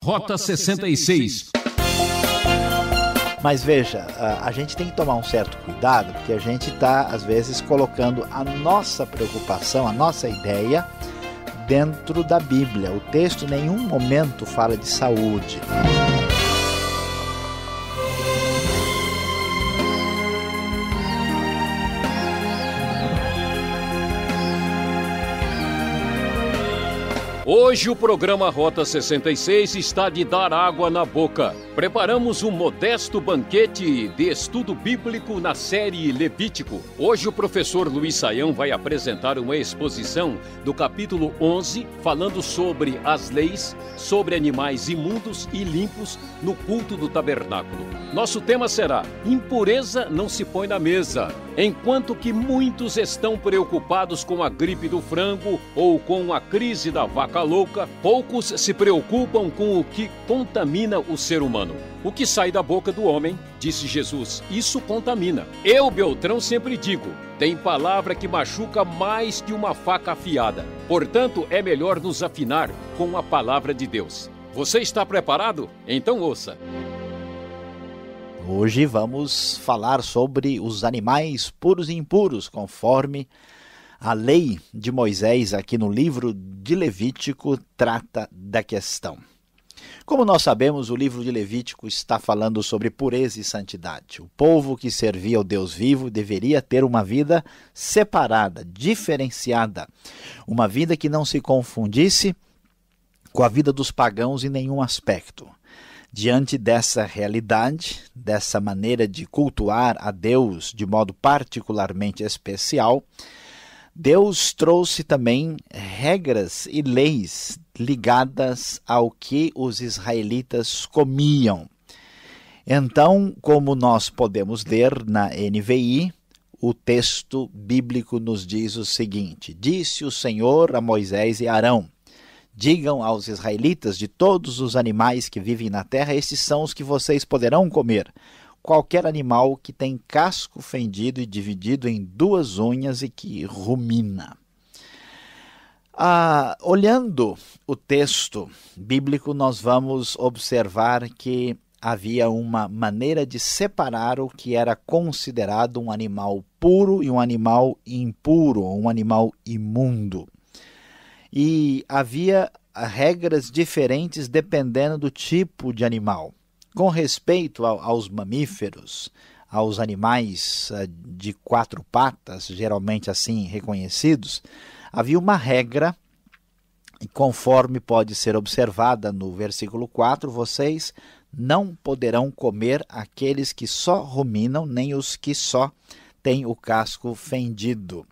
Rota 66. Mas veja, a gente tem que tomar um certo cuidado, porque a gente está, às vezes, colocando a nossa preocupação, a nossa ideia dentro da Bíblia. O texto em nenhum momento fala de saúde. Hoje o programa Rota 66 está de dar água na boca. Preparamos um modesto banquete de estudo bíblico na série Levítico. Hoje o professor Luiz Saião vai apresentar uma exposição do capítulo 11, falando sobre as leis, sobre animais imundos e limpos no culto do tabernáculo. Nosso tema será: impureza não se põe na mesa. Enquanto que muitos estão preocupados com a gripe do frango ou com a crise da vaca louca, poucos se preocupam com o que contamina o ser humano. O que sai da boca do homem, disse Jesus, isso contamina. Eu, Beltrão, sempre digo, tem palavra que machuca mais que uma faca afiada. Portanto, é melhor nos afinar com a palavra de Deus. Você está preparado? Então ouça. Hoje vamos falar sobre os animais puros e impuros, conforme a lei de Moisés aqui no livro de Levítico trata da questão. Como nós sabemos, o livro de Levítico está falando sobre pureza e santidade. O povo que servia ao Deus vivo deveria ter uma vida separada, diferenciada, uma vida que não se confundisse com a vida dos pagãos em nenhum aspecto. Diante dessa realidade, dessa maneira de cultuar a Deus de modo particularmente especial, Deus trouxe também regras e leis ligadas ao que os israelitas comiam. Então, como nós podemos ler na NVI, o texto bíblico nos diz o seguinte: disse o Senhor a Moisés e Arão: digam aos israelitas, de todos os animais que vivem na terra, estes são os que vocês poderão comer. Qualquer animal que tem casco fendido e dividido em duas unhas e que rumina. Olhando o texto bíblico, nós vamos observar que havia uma maneira de separar o que era considerado um animal puro e um animal impuro, um animal imundo. E havia regras diferentes dependendo do tipo de animal. Com respeito aos mamíferos, aos animais de quatro patas, geralmente assim reconhecidos, havia uma regra, e conforme pode ser observada no versículo 4, vocês não poderão comer aqueles que só ruminam, nem os que só têm o casco fendido.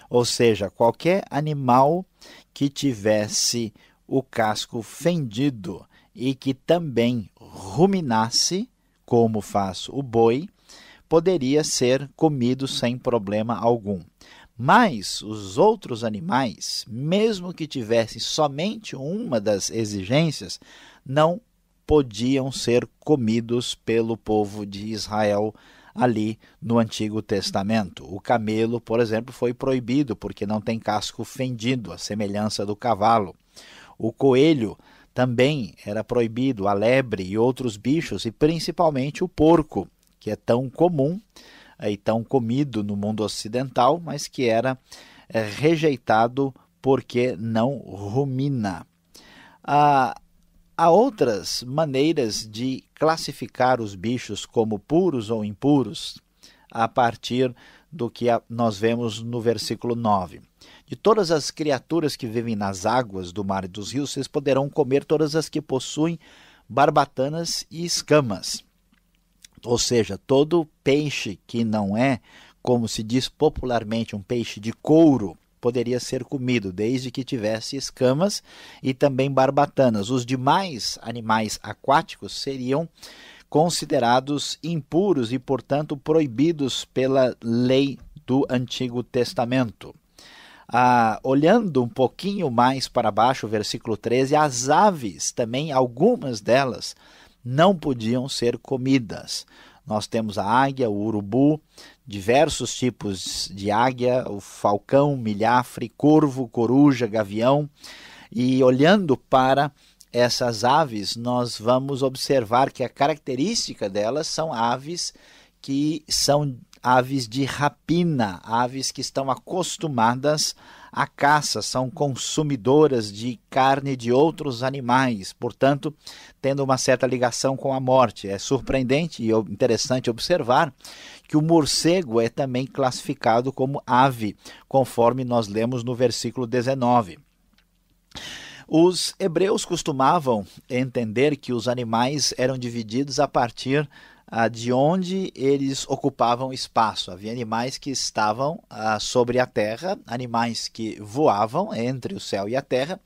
Ou seja, qualquer animal que tivesse o casco fendido e que também ruminasse, como faz o boi, poderia ser comido sem problema algum. Mas os outros animais, mesmo que tivessem somente uma das exigências, não podiam ser comidos pelo povo de Israel ali no Antigo Testamento. O camelo, por exemplo, foi proibido porque não tem casco fendido, a semelhança do cavalo. O coelho também era proibido, a lebre e outros bichos, e principalmente o porco, que é tão comum e tão comido no mundo ocidental, mas que era rejeitado porque não rumina. Há outras maneiras de classificar os bichos como puros ou impuros, a partir do que nós vemos no versículo 9. De todas as criaturas que vivem nas águas do mar e dos rios, vocês poderão comer todas as que possuem barbatanas e escamas. Ou seja, todo peixe que não é, como se diz popularmente, um peixe de couro, poderia ser comido, desde que tivesse escamas e também barbatanas. Os demais animais aquáticos seriam considerados impuros e, portanto, proibidos pela lei do Antigo Testamento. Olhando um pouquinho mais para baixo, o versículo 13, as aves também, algumas delas, não podiam ser comidas. Nós temos a águia, o urubu, diversos tipos de águia, o falcão, milhafre, corvo, coruja, gavião. E olhando para essas aves, nós vamos observar que a característica delas são aves que são aves de rapina, aves que estão acostumadas à caça, são consumidoras de carne de outros animais, portanto, tendo uma certa ligação com a morte. É surpreendente e interessante observar que o morcego é também classificado como ave, conforme nós lemos no versículo 19. Os hebreus costumavam entender que os animais eram divididos a partir de onde eles ocupavam espaço. Havia animais que estavam sobre a terra, animais que voavam entre o céu e a terra,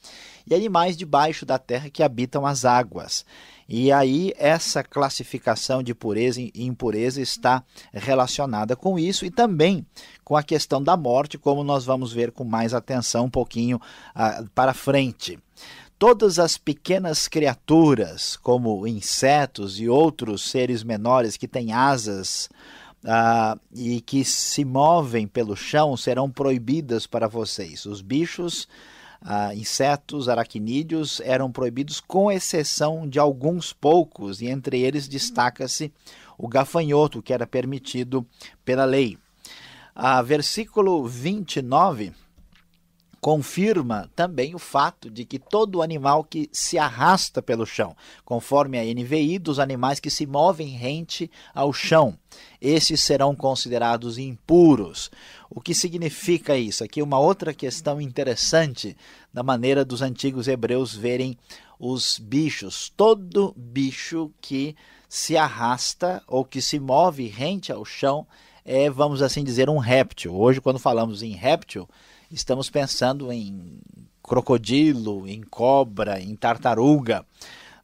e animais debaixo da terra que habitam as águas. E aí essa classificação de pureza e impureza está relacionada com isso e também com a questão da morte, como nós vamos ver com mais atenção um pouquinho para frente. Todas as pequenas criaturas, como insetos e outros seres menores que têm asas e que se movem pelo chão, serão proibidas para vocês. Os bichos, insetos, aracnídeos eram proibidos, com exceção de alguns poucos, e entre eles destaca-se o gafanhoto, que era permitido pela lei. Versículo 29 confirma também o fato de que todo animal que se arrasta pelo chão, conforme a NVI, dos animais que se movem rente ao chão, esses serão considerados impuros. O que significa isso? Aqui uma outra questão interessante da maneira dos antigos hebreus verem os bichos. Todo bicho que se arrasta ou que se move rente ao chão é, vamos assim dizer, um réptil. Hoje, quando falamos em réptil, estamos pensando em crocodilo, em cobra, em tartaruga.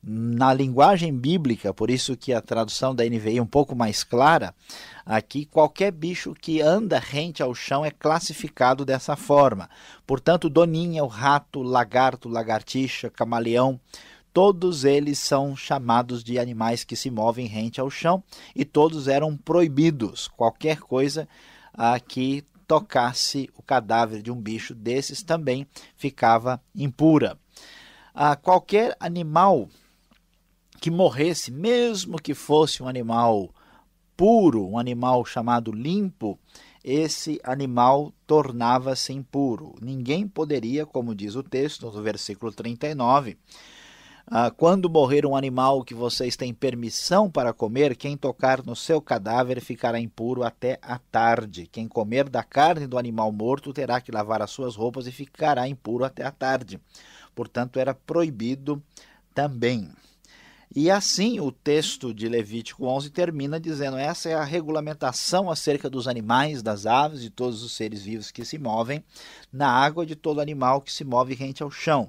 Na linguagem bíblica, por isso que a tradução da NVI é um pouco mais clara, aqui qualquer bicho que anda rente ao chão é classificado dessa forma. Portanto, doninha, o rato, lagarto, lagartixa, camaleão, todos eles são chamados de animais que se movem rente ao chão e todos eram proibidos. Qualquer coisa que tocasse o cadáver de um bicho desses também ficava impura. Qualquer animal que morresse, mesmo que fosse um animal puro, um animal chamado limpo, esse animal tornava-se impuro. Ninguém poderia, como diz o texto no versículo 39, quando morrer um animal que vocês têm permissão para comer, quem tocar no seu cadáver ficará impuro até a tarde. Quem comer da carne do animal morto terá que lavar as suas roupas e ficará impuro até a tarde. Portanto, era proibido também. E assim o texto de Levítico 11 termina dizendo: essa é a regulamentação acerca dos animais, das aves, de todos os seres vivos que se movem na água, de todo animal que se move rente ao chão.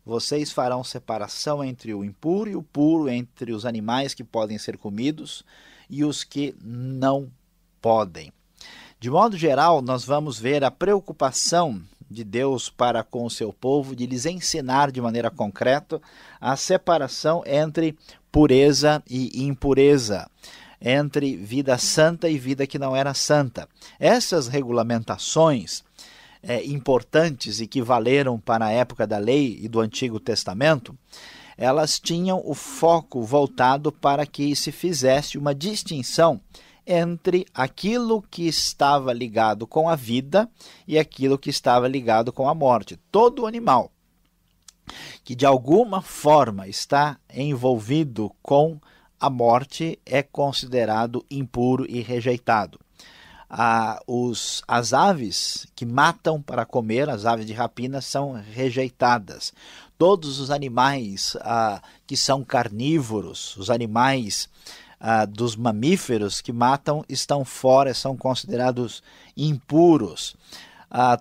Vocês farão separação entre o impuro e o puro, entre os animais que podem ser comidos e os que não podem. De modo geral, nós vamos ver a preocupação de Deus para com o seu povo, de lhes ensinar de maneira concreta a separação entre pureza e impureza, entre vida santa e vida que não era santa. Essas regulamentações importantes e que valeram para a época da lei e do Antigo Testamento, elas tinham o foco voltado para que se fizesse uma distinção entre aquilo que estava ligado com a vida e aquilo que estava ligado com a morte. Todo animal que de alguma forma está envolvido com a morte é considerado impuro e rejeitado. As aves que matam para comer, as aves de rapina, são rejeitadas. Todos os animais que são carnívoros, os animais dos mamíferos que matam, estão fora, são considerados impuros.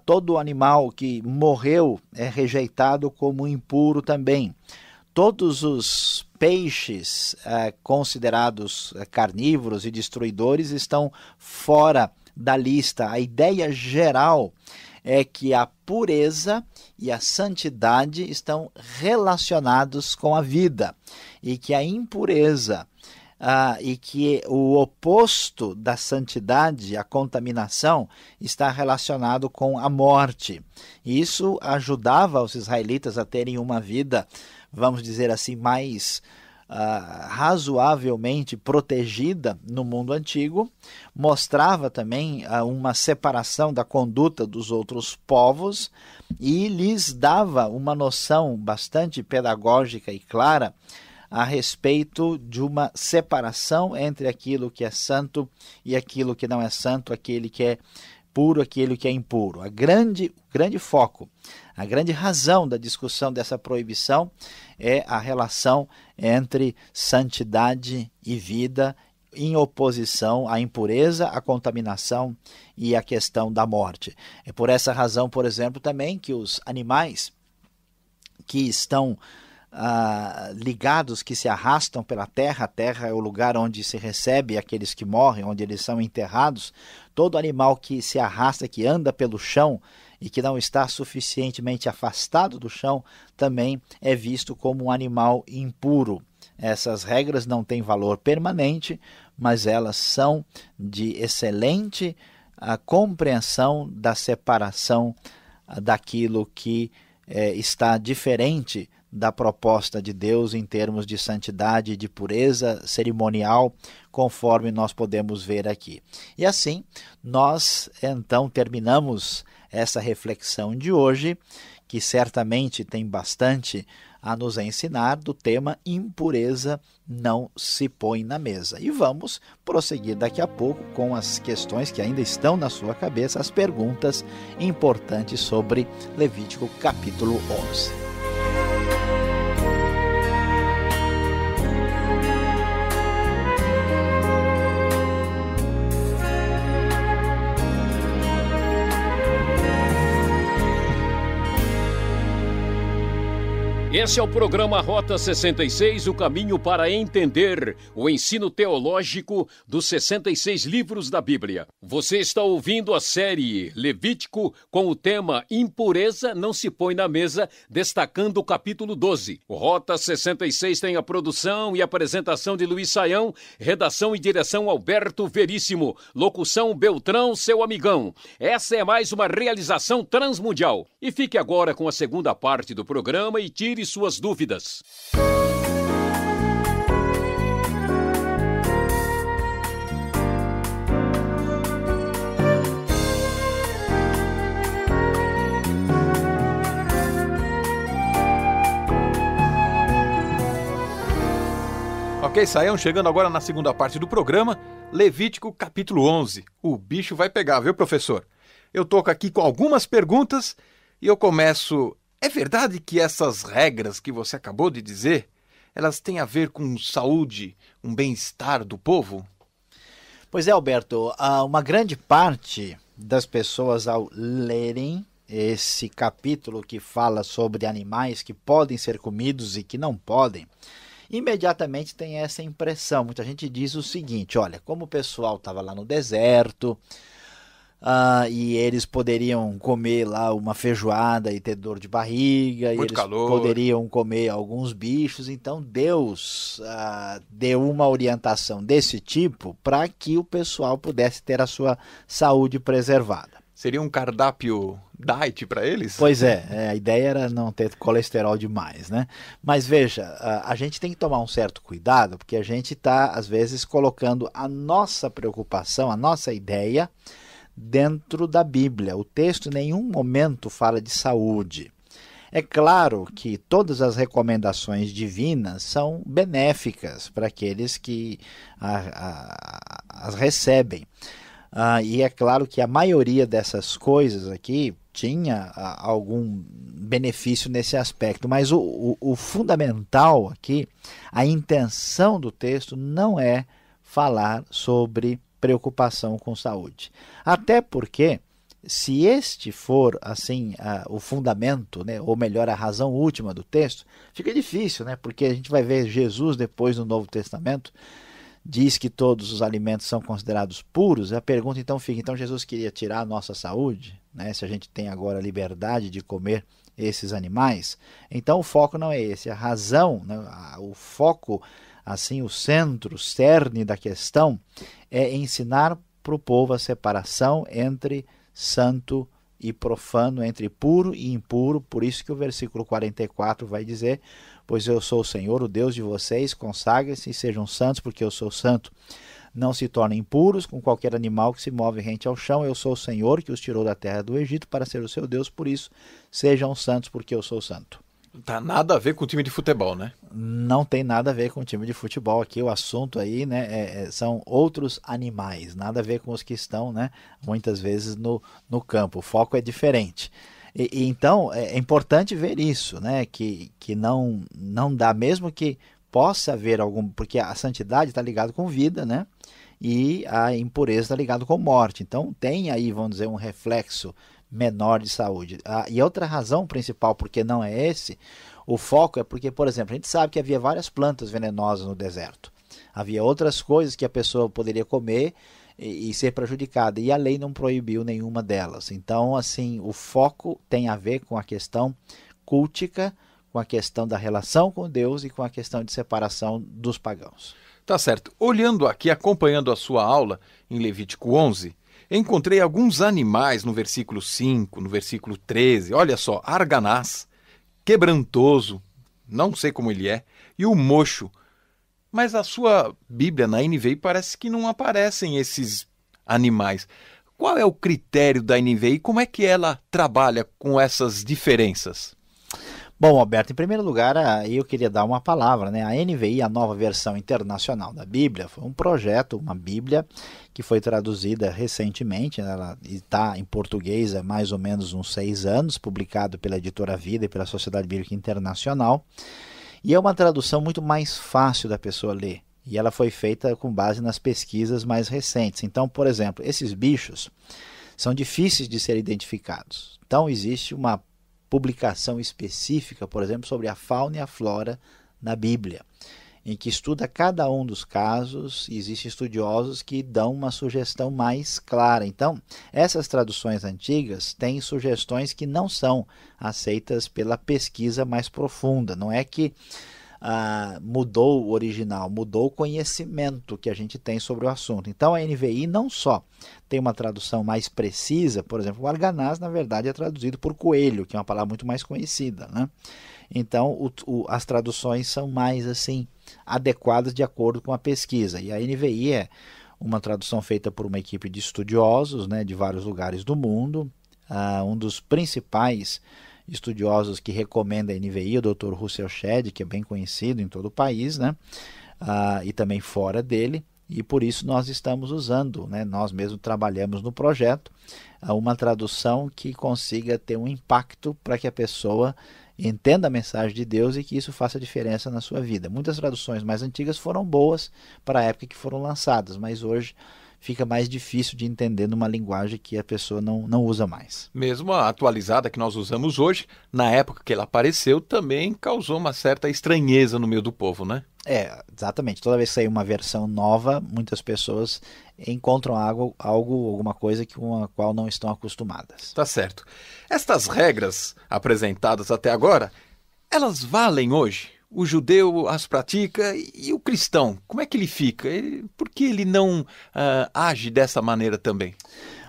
Todo animal que morreu é rejeitado como impuro também. Todos os peixes considerados carnívoros e destruidores estão fora da lista. A ideia geral é que a pureza e a santidade estão relacionados com a vida e que a impureza e que o oposto da santidade, a contaminação, está relacionado com a morte. Isso ajudava os israelitas a terem uma vida vamos dizer assim, mais razoavelmente protegida no mundo antigo, mostrava também uma separação da conduta dos outros povos e lhes dava uma noção bastante pedagógica e clara a respeito de uma separação entre aquilo que é santo e aquilo que não é santo, aquele que é puro, aquele que é impuro. O grande foco, a grande razão da discussão dessa proibição é a relação entre santidade e vida em oposição à impureza, à contaminação e à questão da morte. É por essa razão, por exemplo, também que os animais que estão ligados, que se arrastam pela terra, a terra é o lugar onde se recebe aqueles que morrem, onde eles são enterrados. Todo animal que se arrasta, que anda pelo chão e que não está suficientemente afastado do chão, também é visto como um animal impuro. Essas regras não têm valor permanente, mas elas são de excelente compreensão da separação daquilo que está diferente da proposta de Deus em termos de santidade e de pureza cerimonial, conforme nós podemos ver aqui. E assim, nós então terminamos essa reflexão de hoje, que certamente tem bastante a nos ensinar, do tema impureza não se põe na mesa. E vamos prosseguir daqui a pouco com as questões que ainda estão na sua cabeça, as perguntas importantes sobre Levítico capítulo 11. Esse é o programa Rota 66, o caminho para entender o ensino teológico dos 66 livros da Bíblia. Você está ouvindo a série Levítico com o tema Impureza não se põe na mesa, destacando o capítulo 12. O Rota 66 tem a produção e apresentação de Luiz Saião, redação e direção Alberto Veríssimo, locução Beltrão, seu amigão. Essa é mais uma realização transmundial. E fique agora com a segunda parte do programa e tire suas dúvidas. Ok, Saião, chegando agora na segunda parte do programa, Levítico capítulo 11. O bicho vai pegar, viu, professor? Eu tô aqui com algumas perguntas e eu começo... É verdade que essas regras que você acabou de dizer, elas têm a ver com saúde, um bem-estar do povo? Pois é, Alberto, uma grande parte das pessoas, ao lerem esse capítulo que fala sobre animais que podem ser comidos e que não podem, imediatamente tem essa impressão. Muita gente diz o seguinte: olha, como o pessoal estava lá no deserto, e eles poderiam comer lá uma feijoada e ter dor de barriga, muito e eles calor, poderiam comer alguns bichos. Então Deus deu uma orientação desse tipo para que o pessoal pudesse ter a sua saúde preservada. Seria um cardápio diet para eles? Pois é, a ideia era não ter colesterol demais, né? Mas veja, a gente tem que tomar um certo cuidado, porque a gente está, às vezes, colocando a nossa preocupação, a nossa ideia dentro da Bíblia. O texto em nenhum momento fala de saúde. É claro que todas as recomendações divinas são benéficas para aqueles que as recebem. E é claro que a maioria dessas coisas aqui tinha algum benefício nesse aspecto, mas o fundamental aqui, a intenção do texto não é falar sobre preocupação com saúde. Até porque, se este for assim o fundamento, né, ou melhor, a razão última do texto, fica difícil, né, porque a gente vai ver Jesus depois no Novo Testamento, diz que todos os alimentos são considerados puros. A pergunta então fica: então Jesus queria tirar a nossa saúde, né, se a gente tem agora a liberdade de comer esses animais? Então o foco não é esse. A razão, né, o foco, assim, o centro, o cerne da questão é ensinar para o povo a separação entre santo e profano, entre puro e impuro. Por isso que o versículo 44 vai dizer: pois eu sou o Senhor, o Deus de vocês, consagrem-se e sejam santos, porque eu sou santo. Não se tornem impuros com qualquer animal que se move rente ao chão, eu sou o Senhor que os tirou da terra do Egito para ser o seu Deus, por isso sejam santos, porque eu sou santo. Não tá nada a ver com o time de futebol, né? Não tem nada a ver com o time de futebol aqui, o assunto aí, né, são outros animais, nada a ver com os que estão, né, muitas vezes no campo, o foco é diferente. Então é importante ver isso, né, que não dá, mesmo que possa haver algum, porque a santidade está ligada com vida, né, e a impureza está ligada com morte, então tem aí, vamos dizer, um reflexo menor de saúde. E outra razão principal porque não é esse, o foco é porque, por exemplo, a gente sabe que havia várias plantas venenosas no deserto. Havia outras coisas que a pessoa poderia comer e ser prejudicada, e a lei não proibiu nenhuma delas. Então, assim, o foco tem a ver com a questão cultica, com a questão da relação com Deus e com a questão de separação dos pagãos. Tá certo. Olhando aqui, acompanhando a sua aula em Levítico 11, encontrei alguns animais no versículo 5, no versículo 13. Olha só, arganaz, quebrantoso, não sei como ele é, e o mocho. Mas a sua Bíblia na NVI parece que não aparecem esses animais. Qual é o critério da NVI e como é que ela trabalha com essas diferenças? Bom, Alberto, em primeiro lugar, eu queria dar uma palavra, né? A NVI, a nova versão internacional da Bíblia, foi um projeto, uma Bíblia que foi traduzida recentemente, ela está em português há mais ou menos uns 6 anos, publicado pela Editora Vida e pela Sociedade Bíblica Internacional, e é uma tradução muito mais fácil da pessoa ler, e ela foi feita com base nas pesquisas mais recentes. Então, por exemplo, esses bichos são difíceis de ser identificados, então existe uma publicação específica, por exemplo, sobre a fauna e a flora na Bíblia, em que estuda cada um dos casos, e existem estudiosos que dão uma sugestão mais clara. Então, essas traduções antigas têm sugestões que não são aceitas pela pesquisa mais profunda. Não é que mudou o original, mudou o conhecimento que a gente tem sobre o assunto. Então a NVI não só tem uma tradução mais precisa, por exemplo, o arganaz na verdade é traduzido por coelho, que é uma palavra muito mais conhecida, né? Então as traduções são mais assim adequadas de acordo com a pesquisa, e a NVI é uma tradução feita por uma equipe de estudiosos, né, de vários lugares do mundo. Um dos principais estudiosos que recomenda a NVI, o Dr. Russell Shedd, que é bem conhecido em todo o país, né? E também fora dele, e por isso nós estamos usando, né? Nós mesmos trabalhamos no projeto, uma tradução que consiga ter um impacto para que a pessoa entenda a mensagem de Deus e que isso faça diferença na sua vida. Muitas traduções mais antigas foram boas para a época que foram lançadas, mas hoje fica mais difícil de entender numa linguagem que a pessoa não usa mais. Mesmo a atualizada que nós usamos hoje, na época que ela apareceu, também causou uma certa estranheza no meio do povo, né? Exatamente. Toda vez que sai uma versão nova, muitas pessoas encontram alguma coisa com a qual não estão acostumadas. Tá certo. Estas regras apresentadas até agora, elas valem hoje? O judeu as pratica e o cristão, como é que ele fica? Por que ele não age dessa maneira também?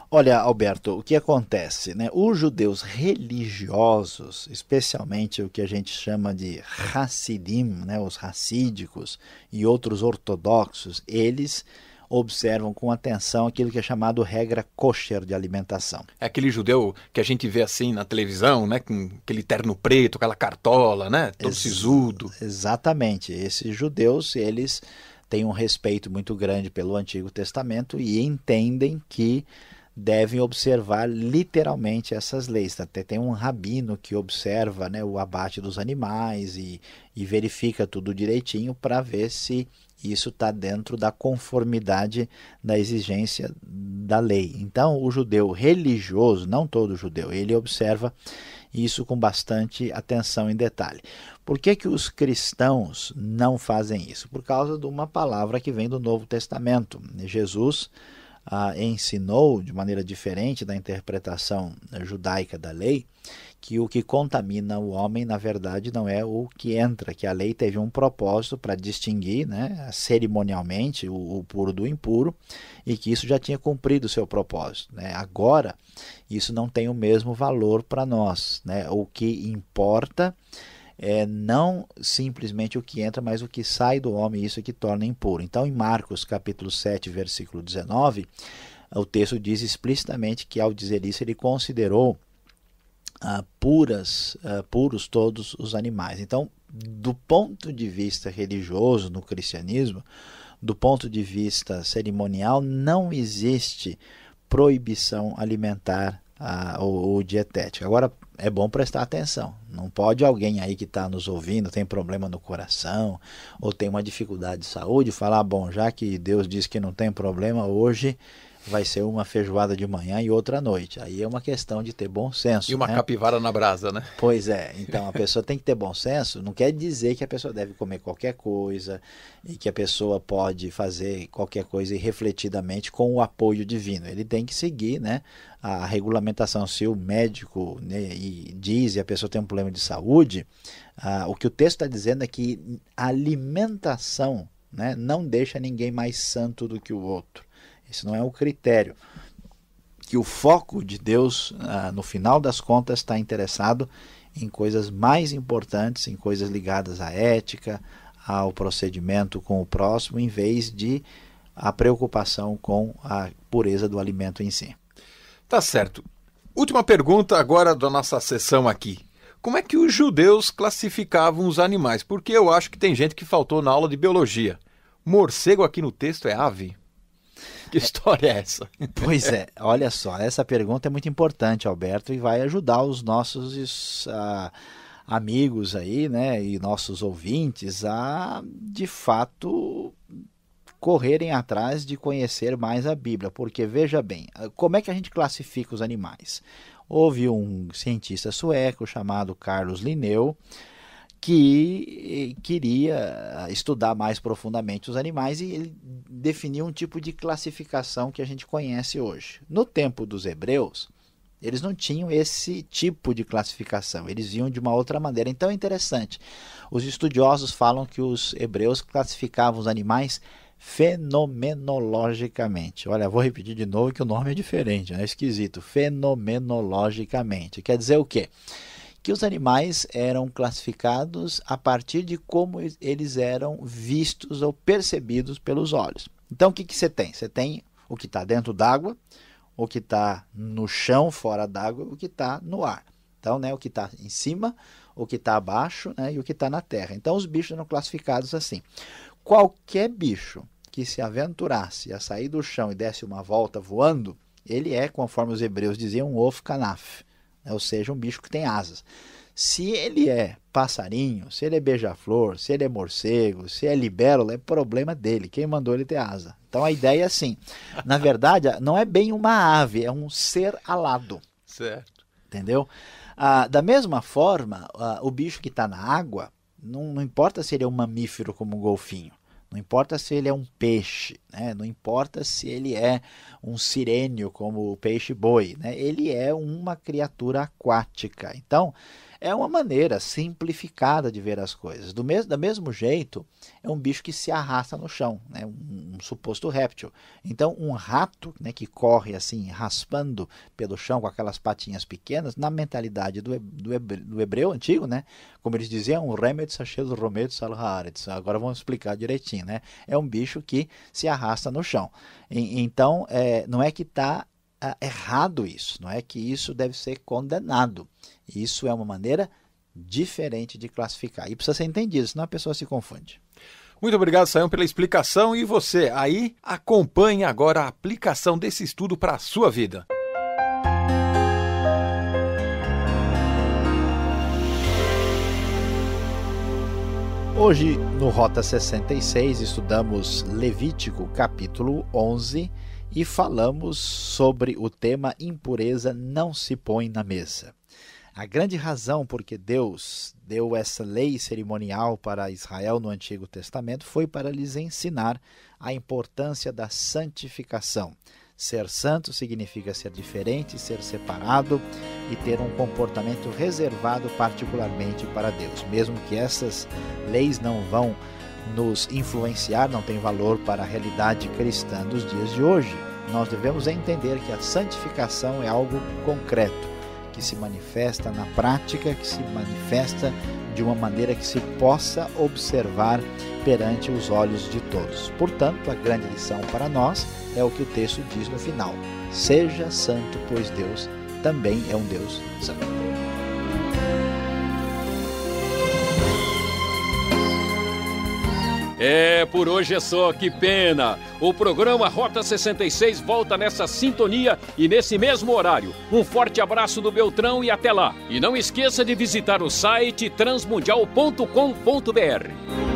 Olha, Alberto, o que acontece, né? Os judeus religiosos, especialmente o que a gente chama de Hassidim, né? Os racídicos e outros ortodoxos, eles observam com atenção aquilo que é chamado regra kosher de alimentação. É aquele judeu que a gente vê assim na televisão, né, com aquele terno preto, aquela cartola, né, todo sisudo. Exatamente. Esses judeus, eles têm um respeito muito grande pelo Antigo Testamento e entendem que devem observar literalmente essas leis. Até tem um rabino que observa, né, o abate dos animais e verifica tudo direitinho para ver se isso está dentro da conformidade da exigência da lei. Então, o judeu religioso, não todo judeu, ele observa isso com bastante atenção em detalhe. Por que que os cristãos não fazem isso? Por causa de uma palavra que vem do Novo Testamento. Jesus ensinou, de maneira diferente da interpretação judaica da lei, que o que contamina o homem, na verdade, não é o que entra, que a lei teve um propósito para distinguir, né, cerimonialmente o puro do impuro, e que isso já tinha cumprido o seu propósito, né? Agora, isso não tem o mesmo valor para nós, né? O que importa não simplesmente o que entra, mas o que sai do homem, isso é que torna impuro. Então, em Marcos capítulo 7, versículo 19, o texto diz explicitamente que, ao dizer isso, ele considerou puros todos os animais. Então, do ponto de vista religioso no cristianismo, do ponto de vista cerimonial, não existe proibição alimentar ou dietética. Agora, é bom prestar atenção. Não pode alguém aí que está nos ouvindo, tem problema no coração, ou tem uma dificuldade de saúde, falar, bom, já que Deus diz que não tem problema, hoje vai ser uma feijoada de manhã e outra à noite. Aí é uma questão de ter bom senso. E uma capivara na brasa, né? Pois é. Então a pessoa tem que ter bom senso. Não quer dizer que a pessoa deve comer qualquer coisa e que a pessoa pode fazer qualquer coisa irrefletidamente com o apoio divino. Ele tem que seguir, né, a regulamentação. Se o médico, né, diz e a pessoa tem um problema de saúde, o que o texto está dizendo é que a alimentação, né, não deixa ninguém mais santo do que o outro. Esse não é o critério. Que o foco de Deus, no final das contas, está interessado em coisas mais importantes, em coisas ligadas à ética, ao procedimento com o próximo, em vez de a preocupação com a pureza do alimento em si. Tá certo. Última pergunta agora da nossa sessão aqui. Como é que os judeus classificavam os animais? Porque eu acho que tem gente que faltou na aula de biologia. Morcego aqui no texto é ave? Que história é essa? Pois é, olha só, essa pergunta é muito importante, Alberto, e vai ajudar os nossos amigos aí, né, e nossos ouvintes a, de fato, correrem atrás de conhecer mais a Bíblia, porque, veja bem, como é que a gente classifica os animais? Houve um cientista sueco chamado Carlos Linneu, que queria estudar mais profundamente os animais, e ele definiu um tipo de classificação que a gente conhece hoje. No tempo dos hebreus, eles não tinham esse tipo de classificação, eles iam de uma outra maneira. Então é interessante, os estudiosos falam que os hebreus classificavam os animais fenomenologicamente. Olha, vou repetir de novo que o nome é diferente, é esquisito. Fenomenologicamente. Quer dizer o quê? Que os animais eram classificados a partir de como eles eram vistos ou percebidos pelos olhos. Então, o que você tem? Você tem o que está dentro d'água, o que está no chão, fora d'água, o que está no ar. Então, né, o que está em cima, o que está abaixo, né, e o que está na terra. Então, os bichos eram classificados assim. Qualquer bicho que se aventurasse a sair do chão e desse uma volta voando, ele é, conforme os hebreus diziam, um Of Kanaf. Ou seja, um bicho que tem asas. Se ele é passarinho, se ele é beija-flor, se ele é morcego, se é libélula, é problema dele. Quem mandou ele ter asa? Então a ideia é assim. Na verdade, não é bem uma ave, é um ser alado. Certo. Entendeu? Da mesma forma, o bicho que está na água, não importa se ele é um mamífero como o golfinho. Não importa se ele é um peixe, né? Não importa se ele é um sirênio como o peixe-boi, né? Ele é uma criatura aquática. Então, é uma maneira simplificada de ver as coisas. Do mesmo jeito, é um bicho que se arrasta no chão, né? Um suposto réptil. Então, um rato, né, que corre assim, raspando pelo chão com aquelas patinhas pequenas, na mentalidade do hebreu antigo, né? Como eles diziam, remetz hashed rometz al haaretz. Agora vamos explicar direitinho, né? É um bicho que se arrasta no chão. Então, não é que está errado isso, não é que isso deve ser condenado. Isso é uma maneira diferente de classificar. E precisa ser entendido, senão a pessoa se confunde. Muito obrigado, Sayão, pela explicação. E você, aí, acompanhe agora a aplicação desse estudo para a sua vida. Hoje, no Rota 66, estudamos Levítico, capítulo 11, e falamos sobre o tema impureza não se põe na mesa. A grande razão por que Deus deu essa lei cerimonial para Israel no Antigo Testamento foi para lhes ensinar a importância da santificação. Ser santo significa ser diferente, ser separado e ter um comportamento reservado particularmente para Deus. Mesmo que essas leis não vão nos influenciar, não tem valor para a realidade cristã dos dias de hoje, nós devemos entender que a santificação é algo concreto, que se manifesta na prática, que se manifesta de uma maneira que se possa observar perante os olhos de todos. Portanto, a grande lição para nós é o que o texto diz no final: seja santo, pois Deus também é um Deus santo. Por hoje é só, que pena. O programa Rota 66 volta nessa sintonia e nesse mesmo horário. Um forte abraço do Beltrão e até lá. E não esqueça de visitar o site transmundial.com.br.